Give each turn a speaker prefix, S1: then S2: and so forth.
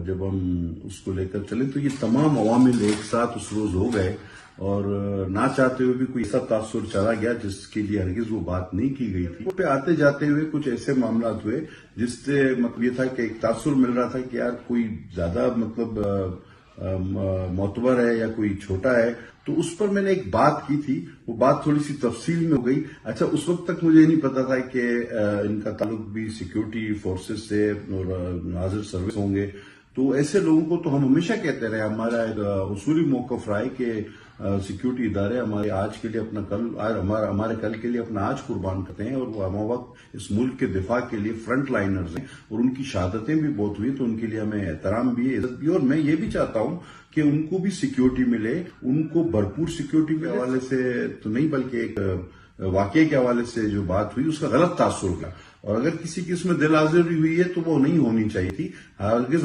S1: جب ہم اس کو لے کر چلے تو یہ تمام عوامل ایک ساتھ اس روز ہو گئے اور نہ چاہتے ہوئے بھی کوئی ایسا تاثر چلا گیا جس کے لیے ہرگز وہ بات نہیں کی گئی تھی. پہ آتے جاتے ہوئے کچھ ایسے معاملات ہوئے جس سے مطلب یہ تھا کہ ایک تاثر مل رہا تھا کہ یار کوئی زیادہ مطلب معتبر ہے یا کوئی چھوٹا ہے. تو اس پر میں نے ایک بات کی تھی، وہ بات تھوڑی سی تفصیل میں ہو گئی. اچھا اس وقت تک مجھے نہیں پتا تھا کہ ان کا تعلق بھی سیکیورٹی فورسز سے اور ناظر سروس ہوں گے. تو ایسے لوگوں کو تو ہم ہمیشہ کہتے رہے، ہمارا ایک اصولی موقف رہا ہے کہ سیکیورٹی ادارے ہمارے آج کے لیے اپنا کل، ہمارے کل کے لیے اپنا آج قربان کرتے ہیں اور وہ ہم وقت اس ملک کے دفاع کے لیے فرنٹ لائنرز ہیں اور ان کی شہادتیں بھی بہت ہوئی تو ان کے لیے ہمیں احترام بھی ہے، عزت بھی. اور میں یہ بھی چاہتا ہوں کہ ان کو بھی سیکیورٹی ملے، ان کو بھرپور سیکیورٹی کے حوالے سے تو نہیں بلکہ ایک واقعے کے حوالے سے جو بات ہوئی اس کا غلط تاثر ہوا، اور اگر کسی کی اس میں دل آزاری ہوئی ہے تو وہ نہیں ہونی چاہیے تھی.